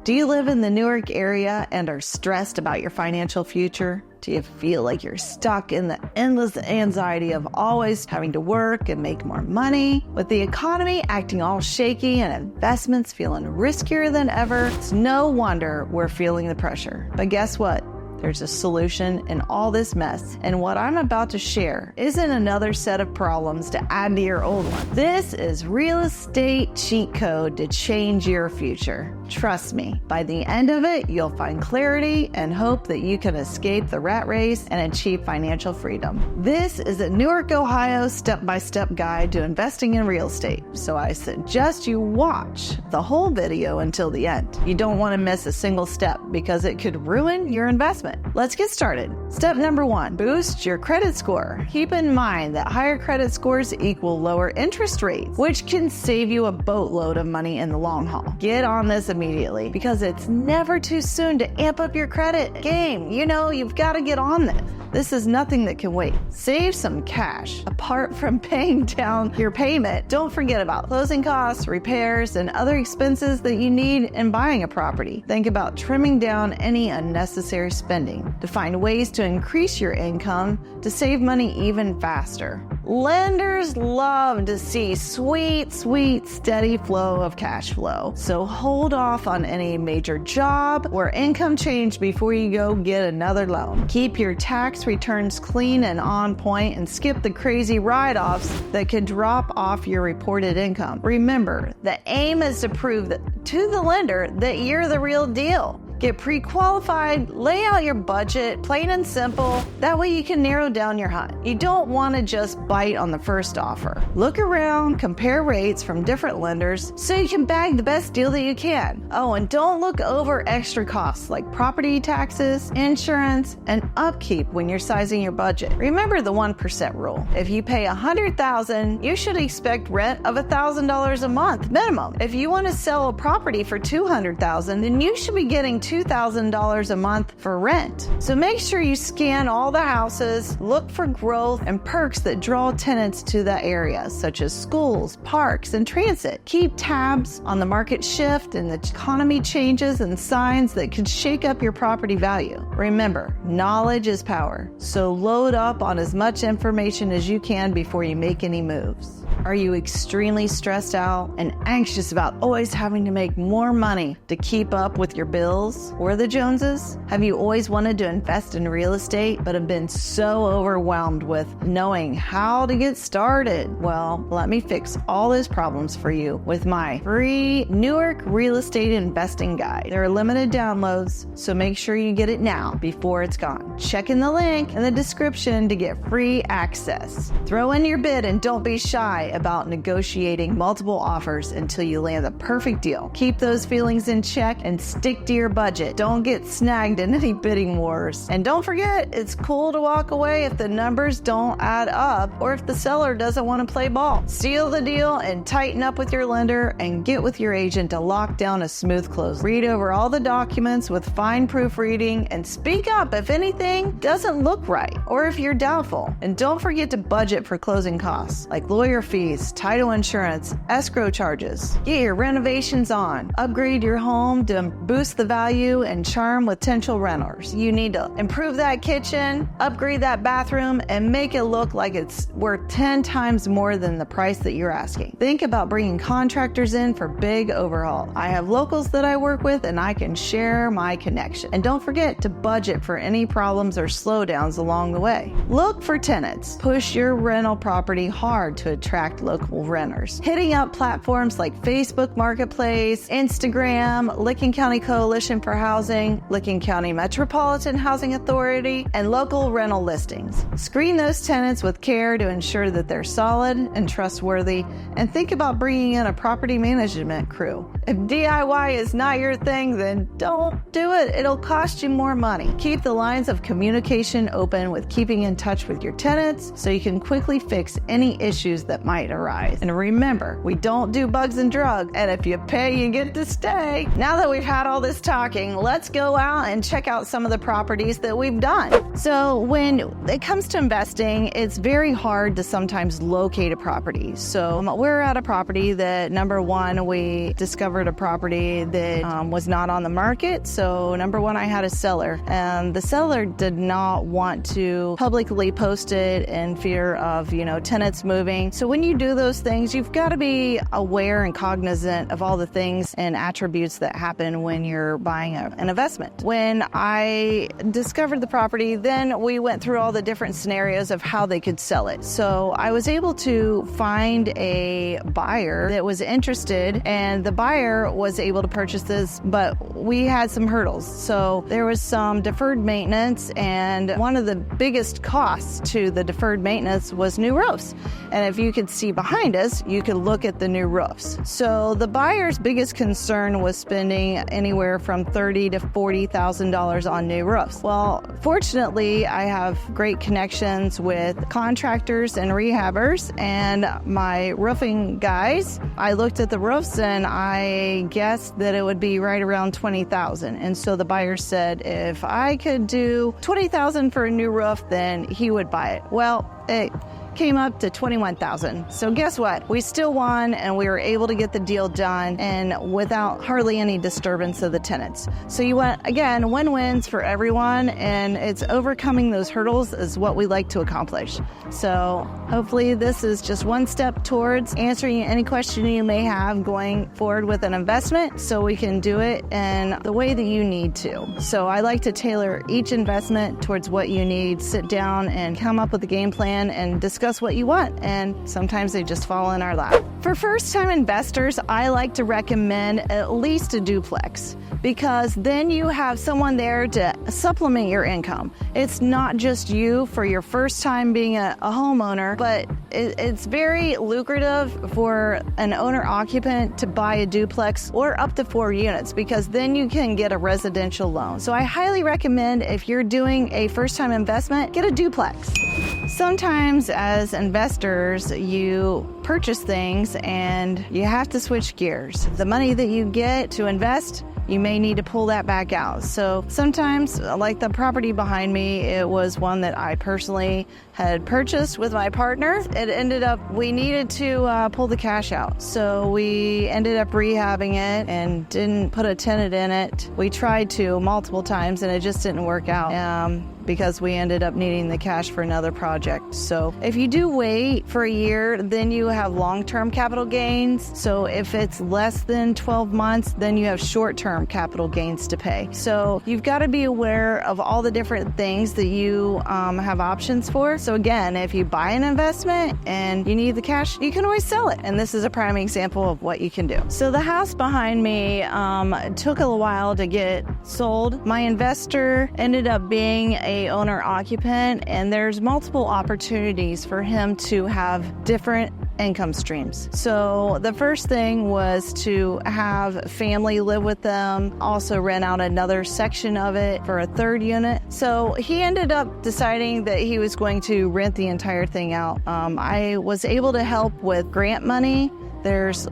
Do you live in the Newark area and are stressed about your financial future? Do you feel like you're stuck in the endless anxiety of always having to work and make more money? With the economy acting all shaky and investments feeling riskier than ever, it's no wonder we're feeling the pressure. But guess what? There's a solution in all this mess, and what I'm about to share isn't another set of problems to add to your old one. This is real estate cheat code to change your future. Trust me, by the end of it, you'll find clarity and hope that you can escape the rat race and achieve financial freedom. This is a Newark, Ohio step-by-step guide to investing in real estate, so I suggest you watch the whole video until the end. You don't want to miss a single step because it could ruin your investment. Let's get started. Step number 1, boost your credit score. Keep in mind that higher credit scores equal lower interest rates, which can save you a boatload of money in the long haul. Get on this immediately because it's never too soon to amp up your credit game. You've got to get on this. This is nothing that can wait. Save some cash. Apart from paying down your payment, don't forget about closing costs, repairs, and other expenses that you need in buying a property. Think about trimming down any unnecessary spending to find ways to increase your income to save money even faster. Lenders love to see sweet, steady flow of cash flow. So hold off on any major job or income change before you go get another loan. Keep your tax returns clean and on point and skip the crazy write-offs that could drop off your reported income. Remember, the aim is to prove to the lender that you're the real deal. Get pre-qualified, lay out your budget, plain and simple. That way you can narrow down your hunt. You don't want to just bite on the first offer. Look around, compare rates from different lenders so you can bag the best deal that you can. Oh, and don't look over extra costs like property taxes, insurance, and upkeep when you're sizing your budget. Remember the 1% rule. If you pay $100,000, you should expect rent of $1,000 a month minimum. If you want to sell a property for $200,000, then you should be getting $2,000 a month for rent. So make sure you scan all the houses, look for growth and perks that draw tenants to the area, such as schools, parks, and transit. Keep tabs on the market shift and the economy changes and signs that could shake up your property value. Remember, knowledge is power, so load up on as much information as you can before you make any moves. Are you extremely stressed out and anxious about always having to make more money to keep up with your bills or the Joneses? Have you always wanted to invest in real estate but have been so overwhelmed with knowing how to get started? Well, let me fix all those problems for you with my free Newark Real Estate Investing Guide. There are limited downloads, so make sure you get it now before it's gone. Check in the link in the description to get free access. Throw in your bid and don't be shy about negotiating multiple offers until you land the perfect deal. Keep those feelings in check and stick to your budget. Don't get snagged in any bidding wars. And don't forget, it's cool to walk away if the numbers don't add up or if the seller doesn't want to play ball. Seal the deal and tighten up with your lender and get with your agent to lock down a smooth close. Read over all the documents with fine proofreading and speak up if anything doesn't look right or if you're doubtful. And don't forget to budget for closing costs like lawyer fees, title insurance, escrow charges. Get your renovations on. Upgrade your home to boost the value and charm with potential renters. You need to improve that kitchen, upgrade that bathroom, and make it look like it's worth 10 times more than the price that you're asking. Think about bringing contractors in for big overhaul. I have locals that I work with and I can share my connection. And don't forget to budget for any problems or slowdowns along the way. Look for tenants. Push your rental property hard to attract local renters. Hitting up platforms like Facebook Marketplace, Instagram, Licking County Coalition for Housing, Licking County Metropolitan Housing Authority, and local rental listings. Screen those tenants with care to ensure that they're solid and trustworthy, and think about bringing in a property management crew. If DIY is not your thing, then don't do it. It'll cost you more money. Keep the lines of communication open with keeping in touch with your tenants so you can quickly fix any issues that might might arise. And remember, we don't do bugs and drugs, and if you pay, you get to stay. Now that we've had all this talking, let's go out and check out some of the properties that we've done. So when it comes to investing, it's very hard to sometimes locate a property. So we're at a property that, number one, we discovered a property that was not on the market. So number one, I had a seller, and the seller did not want to publicly post it in fear of, tenants moving. So when you do those things, you've got to be aware and cognizant of all the things and attributes that happen when you're buying an investment. When I discovered the property, then we went through all the different scenarios of how they could sell it. So I was able to find a buyer that was interested, and the buyer was able to purchase this, but we had some hurdles. So there was some deferred maintenance, and one of the biggest costs to the deferred maintenance was new roofs. And if you could see behind us, you could look at the new roofs. So the buyer's biggest concern was spending anywhere from $30,000 to $40,000 on new roofs. Well, fortunately, I have great connections with contractors and rehabbers and my roofing guys. I looked at the roofs and I guessed that it would be right around $20,000. And so the buyer said, if I could do $20,000 for a new roof, then he would buy it. Well, it came up to $21,000. So guess what? We still won, and we were able to get the deal done and without hardly any disturbance of the tenants. So you want, again, win-wins for everyone, and it's overcoming those hurdles is what we like to accomplish. So hopefully this is just one step towards answering any question you may have going forward with an investment, so we can do it in the way that you need to. So I like to tailor each investment towards what you need, sit down and come up with a game plan and discuss what you want, and sometimes they just fall in our lap. For first-time investors, I like to recommend at least a duplex, because then you have someone there to supplement your income. It's not just you for your first time being a homeowner, but it's very lucrative for an owner-occupant to buy a duplex or up to 4 units, because then you can get a residential loan. So I highly recommend, if you're doing a first-time investment, get a duplex. Sometimes as investors, you purchase things and you have to switch gears. The money that you get to invest, you may need to pull that back out. So sometimes, like the property behind me, it was one that I personally had purchased with my partner. It ended up, we needed to pull the cash out. So we ended up rehabbing it and didn't put a tenant in it. We tried to multiple times and it just didn't work out. Because we ended up needing the cash for another project. So if you do wait for a year, then you have long-term capital gains. So if it's less than 12 months, then you have short-term capital gains to pay. So you've got to be aware of all the different things that you have options for. So again, if you buy an investment and you need the cash, you can always sell it. And this is a prime example of what you can do. So the house behind me took a while to get sold. My investor ended up being a owner-occupant, and there's multiple opportunities for him to have different income streams. So the first thing was to have family live with them, also rent out another section of it for a third unit. So he ended up deciding that he was going to rent the entire thing out. I was able to help with grant money. There's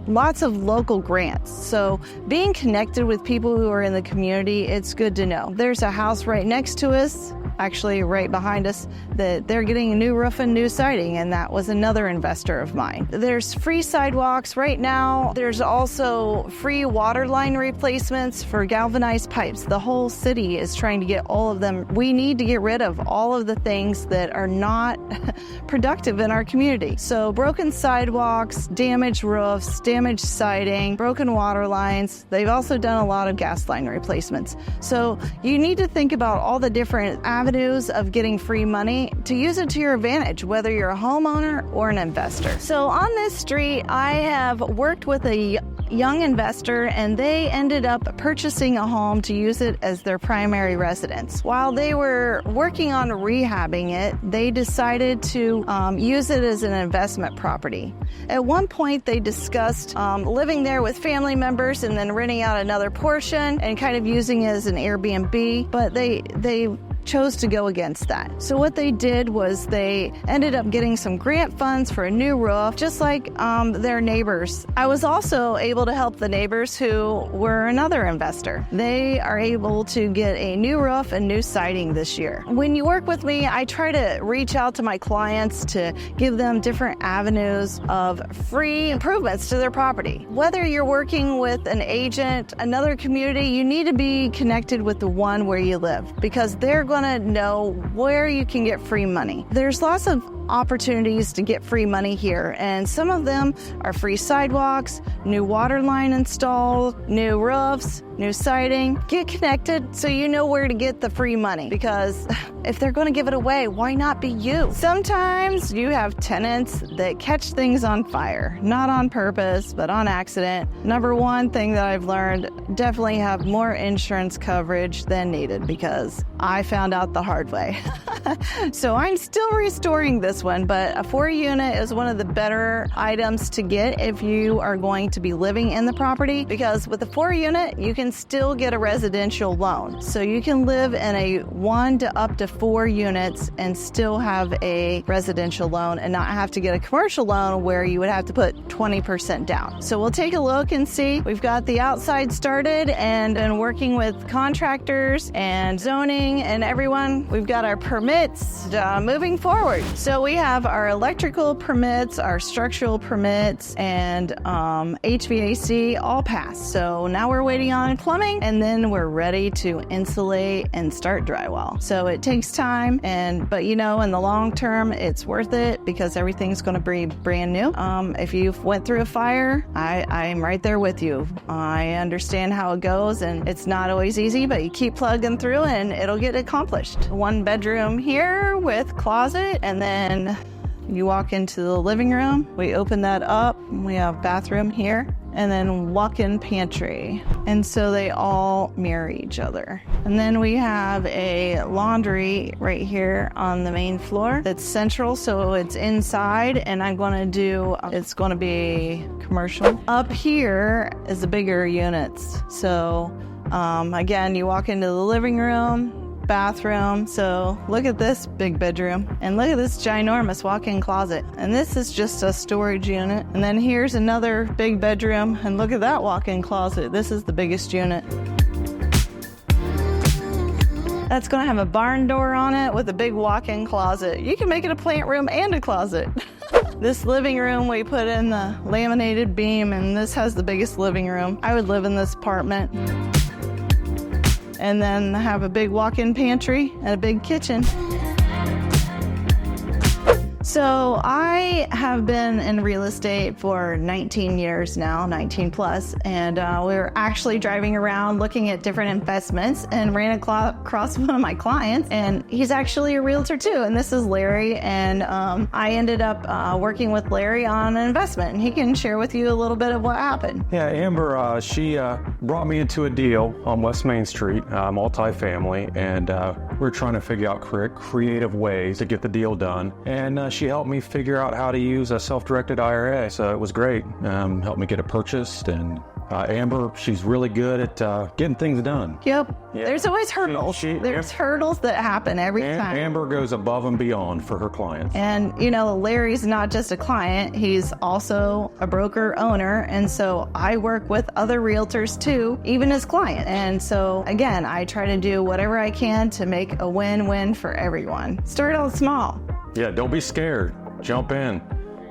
lots of local grants. So being connected with people who are in the community, it's good to know. There's a house right next to us, actually right behind us, that they're getting a new roof and new siding, and that was another investor of mine. There's free sidewalks right now. There's also free water line replacements for galvanized pipes. The whole city is trying to get all of them. We need to get rid of all of the things that are not productive in our community. So broken sidewalks, damaged roofs, damaged siding, broken water lines. They've also done a lot of gas line replacements. So you need to think about all the different avenues of getting free money to use it to your advantage, whether you're a homeowner or an investor. So on this street, I have worked with a young investor, and they ended up purchasing a home to use it as their primary residence. While they were working on rehabbing it, they decided to use it as an investment property. At one point, they discussed living there with family members and then renting out another portion and kind of using it as an Airbnb, but they chose to go against that. So what they did was they ended up getting some grant funds for a new roof, just like their neighbors. I was also able to help the neighbors who were another investor. They are able to get a new roof and new siding this year. When you work with me, I try to reach out to my clients to give them different avenues of free improvements to their property. Whether you're working with an agent, another community, you need to be connected with the one where you live, because they're going to know where you can get free money. There's lots of opportunities to get free money here, and some of them are free sidewalks, new water line installed, new roofs, new siding. Get connected so you know where to get the free money, because if they're going to give it away, why not be you? Sometimes you have tenants that catch things on fire, not on purpose, but on accident. Number one thing that I've learned, definitely have more insurance coverage than needed, because I found out the hard way. So I'm still restoring this one, but a 4-unit is one of the better items to get if you are going to be living in the property, because with a 4-unit, you can still get a residential loan. So you can live in a 1 to up to 4 units and still have a residential loan and not have to get a commercial loan where you would have to put 20% down. So we'll take a look and see. We've got the outside started and working with contractors and zoning and everyone. We've got our permits moving forward. So we have our electrical permits, our structural permits, and HVAC all passed. So now we're waiting on plumbing, and then we're ready to insulate and start drywall. So it takes time, but in the long term, it's worth it, because everything's going to be brand new. If you went through a fire, I'm right there with you. I understand how it goes, and it's not always easy, but you keep plugging through and it'll get accomplished. 1 bedroom here with closet, and then you walk into the living room. We open that up. We have bathroom here, and then walk-in pantry. And so they all mirror each other. And then we have a laundry right here on the main floor that's central, so it's inside, and it's going to be commercial. Up here is the bigger units. So again, you walk into the living room, bathroom. So look at this big bedroom, and look at this ginormous walk-in closet, and this is just a storage unit. And then here's another big bedroom, and look at that walk-in closet. This is the biggest unit. That's going to have a barn door on it with a big walk-in closet. You can make it a plant room and a closet. This living room, we put in the laminated beam, and this has the biggest living room. I would live in this apartment. And then have a big walk-in pantry and a big kitchen. So I have been in real estate for 19 years now, 19 plus, and we were actually driving around looking at different investments and ran across one of my clients, and he's actually a realtor too, and this is Larry, and I ended up working with Larry on an investment, and he can share with you a little bit of what happened. Yeah, Amber, she brought me into a deal on West Main Street, multifamily, and we're trying to figure out creative ways to get the deal done, and she helped me figure out how to use a self-directed IRA, so it was great. Helped me get it purchased, and Amber, she's really good at getting things done. Yep. Yeah. There's always hurdles. There's hurdles that happen every time. Amber goes above and beyond for her clients. And, Larry's not just a client, he's also a broker owner. And so I work with other realtors too, even as client. And so, again, I try to do whatever I can to make a win-win for everyone. Start out small. Yeah, don't be scared. Jump in.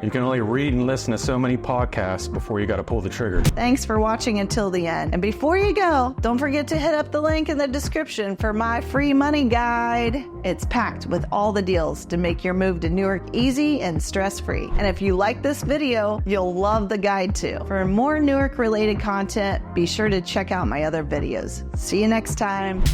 You can only read and listen to so many podcasts before you got to pull the trigger. Thanks for watching until the end. And before you go, don't forget to hit up the link in the description for my free money guide. It's packed with all the deals to make your move to Newark easy and stress-free. And if you like this video, you'll love the guide too. For more Newark-related content, be sure to check out my other videos. See you next time.